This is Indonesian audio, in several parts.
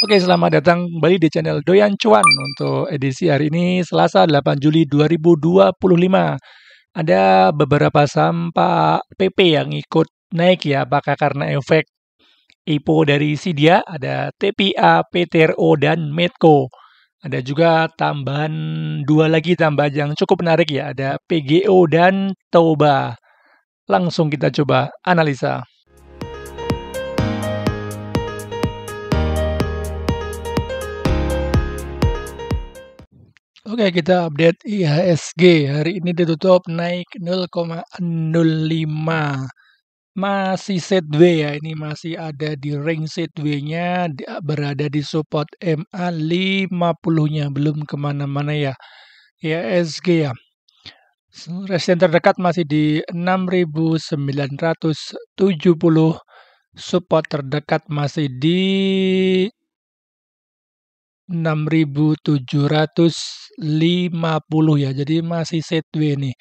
Oke, selamat datang kembali di channel Doyan Cuan untuk edisi hari ini Selasa 8 Juli 2025. Ada beberapa saham Pak PP yang ikut naik ya, apakah karena efek IPO dari Sidia, ada TPA, PTRO, dan Medco. Ada juga dua lagi tambahan yang cukup menarik ya, ada PGO dan Toba. Langsung kita coba analisa. Oke, kita update IHSG. Hari ini ditutup naik 0,05. Masih sideways ya, ini masih ada di range sideways-nya, berada di support MA 50-nya, belum kemana-mana ya. IHSG ya. Resistance terdekat masih di 6.970, support terdekat masih di 6.750 ya, jadi masih sideways nih.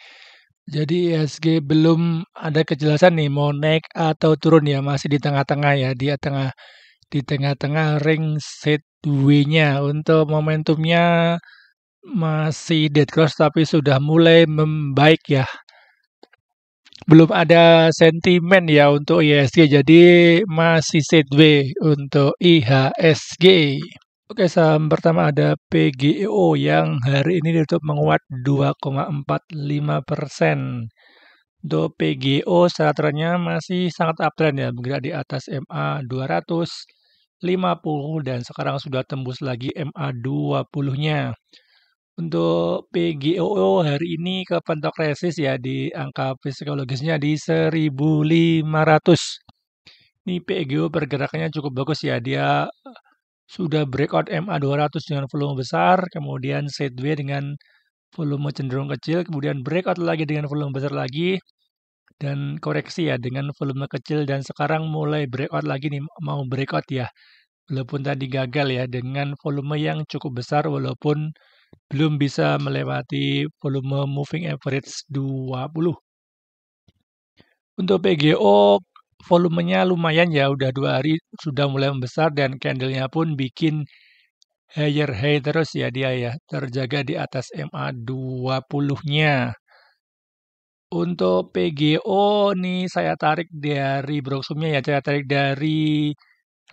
Jadi IHSG belum ada kejelasan nih mau naik atau turun ya, masih di tengah-tengah ya, di tengah-tengah ring sideways-nya. Untuk momentumnya masih dead cross tapi sudah mulai membaik ya. Belum ada sentimen ya untuk IHSG, jadi masih sideways untuk IHSG. Oke, saham pertama ada PGO yang hari ini ditutup menguat 2,45%. Untuk PGO secara trennya masih sangat uptrend ya, bergerak di atas MA 250 dan sekarang sudah tembus lagi MA 20-nya. Untuk PGO hari ini kepentok resist ya di angka psikologisnya di 1.500. Ini PGO pergerakannya cukup bagus ya, dia sudah breakout MA 200 dengan volume besar, kemudian sideways dengan volume cenderung kecil, kemudian breakout lagi dengan volume besar lagi, dan koreksi ya dengan volume kecil, dan sekarang mulai breakout lagi nih, mau breakout ya. Walaupun tadi gagal ya dengan volume yang cukup besar, walaupun belum bisa melewati volume moving average 20. Untuk PGO volumenya lumayan ya, udah 2 hari sudah mulai membesar dan candlenya pun bikin higher high terus ya dia ya, terjaga di atas MA 20-nya. Untuk PGO nih saya tarik dari broksumnya ya, saya tarik dari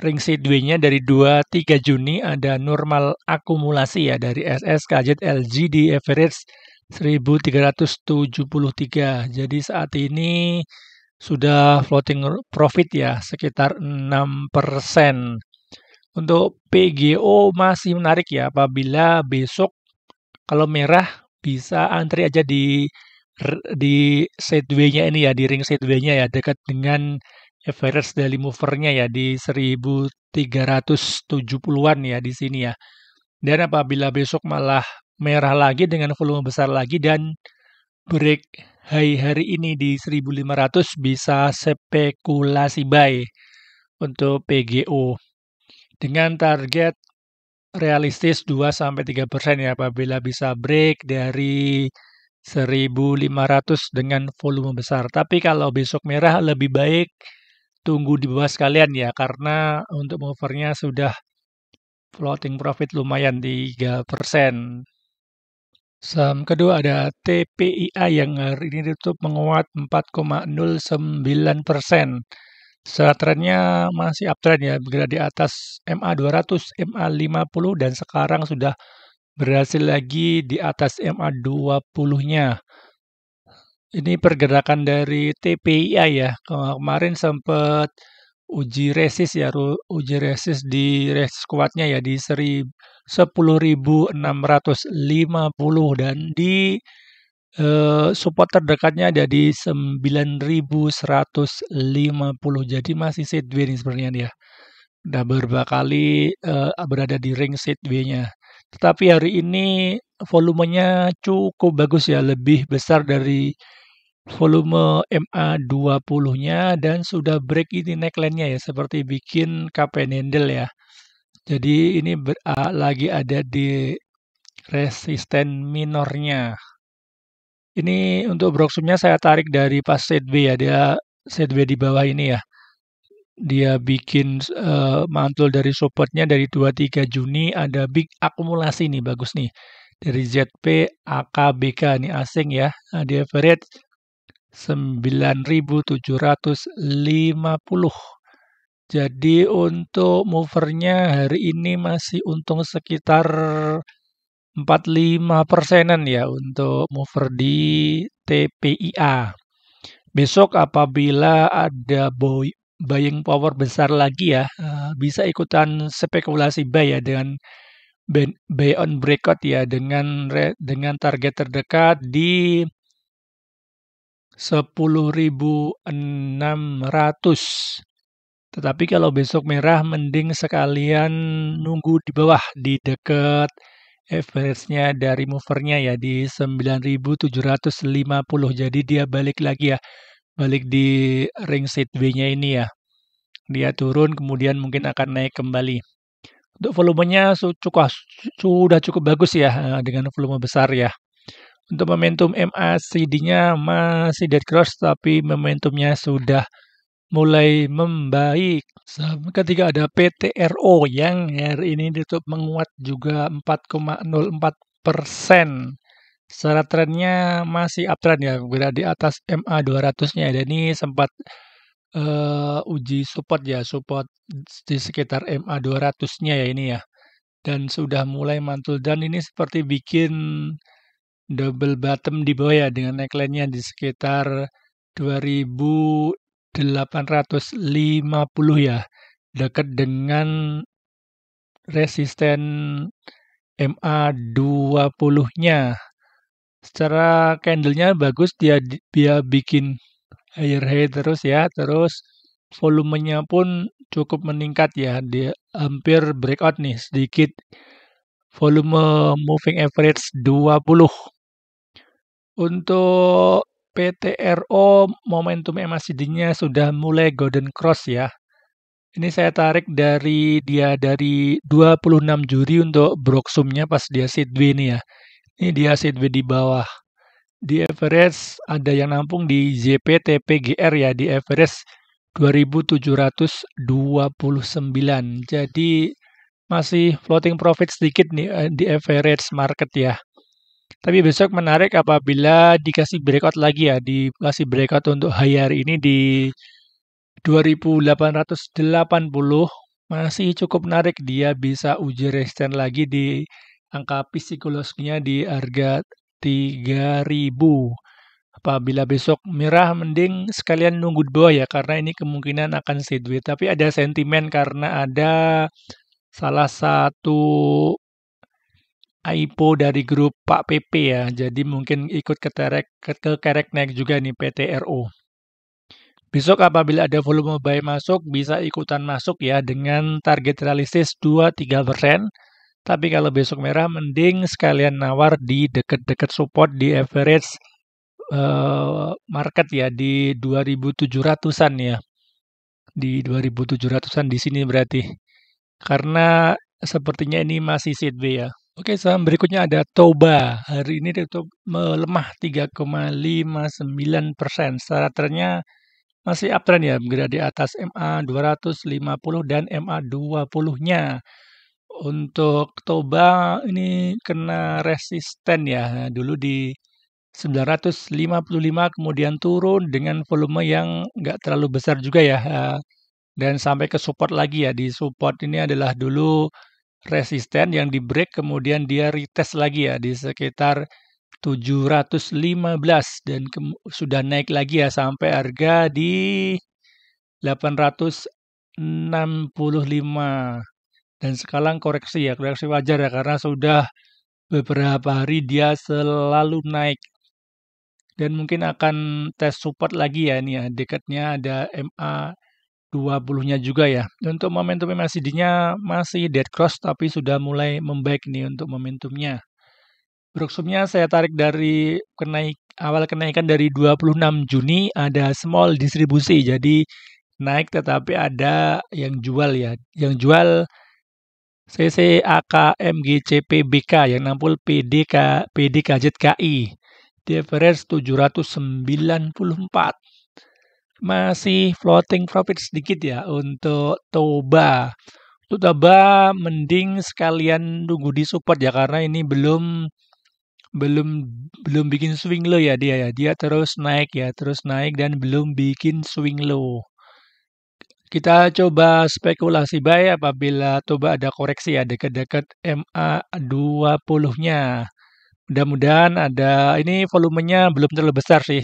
ring sideways-nya dari 23 Juni ada normal akumulasi ya dari SS, KZ, LG di average 1373. Jadi saat ini sudah floating profit ya sekitar 6%. Untuk PGO masih menarik ya, apabila besok kalau merah bisa antri aja di sideways-nya ini ya, di ring sideways-nya ya, dekat dengan average daily mover-nya ya di 1370-an ya di sini ya. Dan apabila besok malah merah lagi dengan volume besar lagi dan break high hari ini di 1500, bisa spekulasi buy untuk PGO. Dengan target realistis 2-3% ya, apabila bisa break dari 1.500 dengan volume besar. Tapi kalau besok merah lebih baik tunggu di bawah sekalian ya, karena untuk movernya sudah floating profit lumayan 3%. Saham kedua ada TPIA yang hari ini ditutup menguat 4,09%. Secara trennya masih uptrend ya, bergerak di atas MA 200, MA 50 dan sekarang sudah berhasil lagi di atas MA 20-nya. Ini pergerakan dari TPIA ya. Kemarin sempat uji resist ya, uji resist di resist kuatnya ya di 10.650 dan di support terdekatnya ada di 9.150. Jadi masih sideways nih sebenarnya dia. Udah beberapa kali berada di ring sideways-nya. Tetapi hari ini volumenya cukup bagus ya, lebih besar dari volume MA 20-nya dan sudah break ini neckline-nya ya, seperti bikin cup and handle ya. Jadi ini lagi ada di resisten minornya. Ini untuk broksumnya saya tarik dari pas sideways ya, dia sideways di bawah ini ya. dia bikin mantul dari supportnya dari 23 Juni ada big akumulasi nih, bagus nih. Dari ZP AKBK nih asing ya. Di average 9.750. Jadi untuk movernya hari ini masih untung sekitar 45%-an ya untuk mover di TPIA. Besok apabila ada buying power besar lagi ya, bisa ikutan spekulasi buy ya dengan buy on breakout ya dengan target terdekat di 10.600. Tetapi kalau besok merah mending sekalian nunggu di bawah di dekat average-nya dari movernya ya di 9.750. Jadi dia balik lagi ya. Balik di ring sideways-nya ini ya. Dia turun kemudian mungkin akan naik kembali. Untuk volumenya sudah cukup bagus ya dengan volume besar ya. Untuk momentum MACD-nya masih dead cross tapi momentumnya sudah mulai membaik. Ketika ada PTRO yang hari ini ditutup menguat juga 4,04%. Secara trennya masih uptrend ya, berada di atas MA 200-nya. Dan ini sempat uji support ya, support di sekitar MA 200-nya ya ini ya. Dan sudah mulai mantul dan ini seperti bikin double bottom di bawah ya dengan neckline-nya di sekitar 2.850 ya. Dekat dengan resisten MA 20-nya. Secara candlenya bagus, dia bikin higher high terus ya, terus volumenya pun cukup meningkat ya, dia hampir breakout nih sedikit volume moving average 20. Untuk PTRO momentum MACD-nya sudah mulai golden cross ya. Ini saya tarik dari 26 Juli untuk Broxum-nya pas dia sideways ini ya. Ini dia sideways di bawah. Di average ada yang nampung di ZPTPGR ya, di average 2.729. Jadi masih floating profit sedikit nih di average market ya. Tapi besok menarik apabila dikasih breakout lagi ya, dikasih breakout untuk high hari ini di 2.880 masih cukup menarik, dia bisa uji resisten lagi di angka psikologinya di harga 3.000. Apabila besok merah mending sekalian nunggu di bawah ya karena ini kemungkinan akan sideways. Tapi ada sentimen karena ada salah satu IPO dari grup Pak PP ya. Jadi mungkin ikut kerek naik juga nih PTRO. Besok apabila ada volume buy masuk, bisa ikutan masuk ya dengan target realistis 2-3%. Tapi kalau besok merah, mending sekalian nawar di dekat-dekat support di average market ya, di 2.700-an ya. Di 2.700-an di sini berarti. Karena sepertinya ini masih sideways ya. Oke, saham berikutnya ada Toba. Hari ini tutup melemah 3,59%. Secara trennya masih uptrend ya, berada di atas MA 250 dan MA 20-nya. Untuk Toba ini kena resisten ya, dulu di 955 kemudian turun dengan volume yang nggak terlalu besar juga ya. Dan sampai ke support lagi ya, di support ini adalah dulu resisten yang di break kemudian dia retest lagi ya di sekitar 715 dan sudah naik lagi ya sampai harga di 865 dan sekarang koreksi ya, koreksi wajar ya karena sudah beberapa hari dia selalu naik dan mungkin akan tes support lagi ya ini ya, dekatnya ada MA 20-nya juga ya. Untuk momentum MACD-nya masih dead cross tapi sudah mulai membaik nih untuk momentumnya. Broxum-nya saya tarik dari awal kenaikan dari 26 Juni ada small distribusi. Jadi naik tetapi ada yang jual ya. Yang jual CCAKMGCPBK yang nampul PDKZKI. Di average 794. Masih floating profit sedikit ya untuk Toba. Untuk Toba mending sekalian nunggu di support ya karena ini belum belum bikin swing low ya dia ya. Dia terus naik ya, terus naik dan belum bikin swing low. Kita coba spekulasi buy apabila Toba ada koreksi ya dekat-dekat MA20-nya. Mudah-mudahan ada ini volumenya belum terlalu besar sih.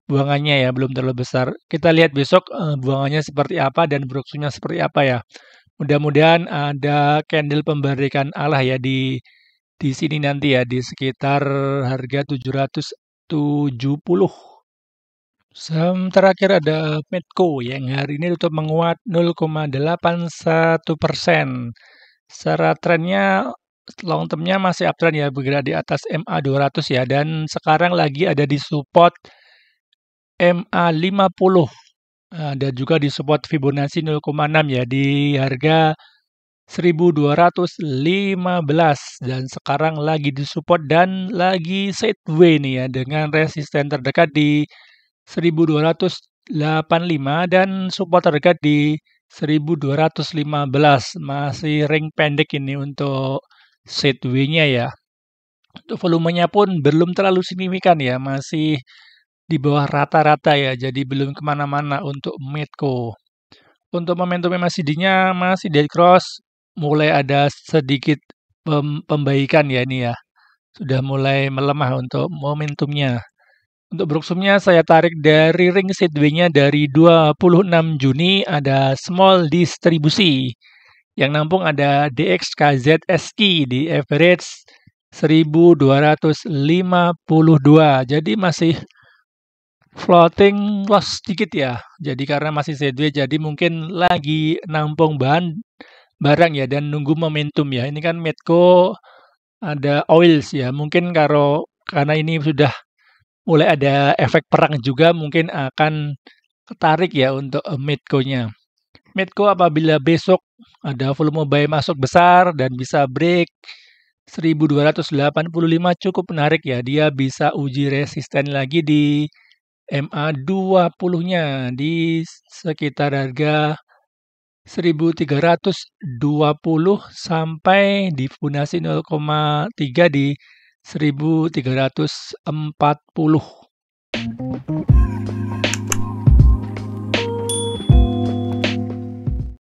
Buangannya ya belum terlalu besar. Kita lihat besok buangannya seperti apa dan brooknya seperti apa ya. Mudah-mudahan ada candle pemberikan Allah ya di sini nanti ya di sekitar harga 770. Saham terakhir ada Medco yang hari ini tutup menguat 0,81%. Secara trennya long termnya masih uptrend ya bergerak di atas MA200 ya dan sekarang lagi ada di support MA50 dan juga di support Fibonacci 0,6 ya di harga 1215 dan sekarang lagi di support dan lagi sideways nih ya dengan resisten terdekat di 1285 dan support terdekat di 1215 masih ring pendek ini untuk sideways-nya ya. Untuk volumenya pun belum terlalu signifikan ya, masih di bawah rata-rata ya, jadi belum kemana-mana untuk Medco. Untuk momentumnya masih dead cross, mulai ada sedikit pembaikan ya ini ya. Sudah mulai melemah untuk momentumnya. Untuk broksumnya saya tarik dari ring sideways-nya dari 26 Juni ada small distribusi. Yang nampung ada DXKZSI di average 1252. Jadi masih floating loss sedikit ya. Jadi karena masih sideways jadi mungkin lagi nampung barang ya dan nunggu momentum ya. Ini kan Medco ada oils ya. Mungkin karena ini sudah mulai ada efek perang juga mungkin akan ketarik ya untuk Medco-nya. Medco apabila besok ada volume buy masuk besar dan bisa break 1285 cukup menarik ya. Dia bisa uji resisten lagi di MA20-nya di sekitar harga 1320 sampai di Fibonacci 0,3 di 1340.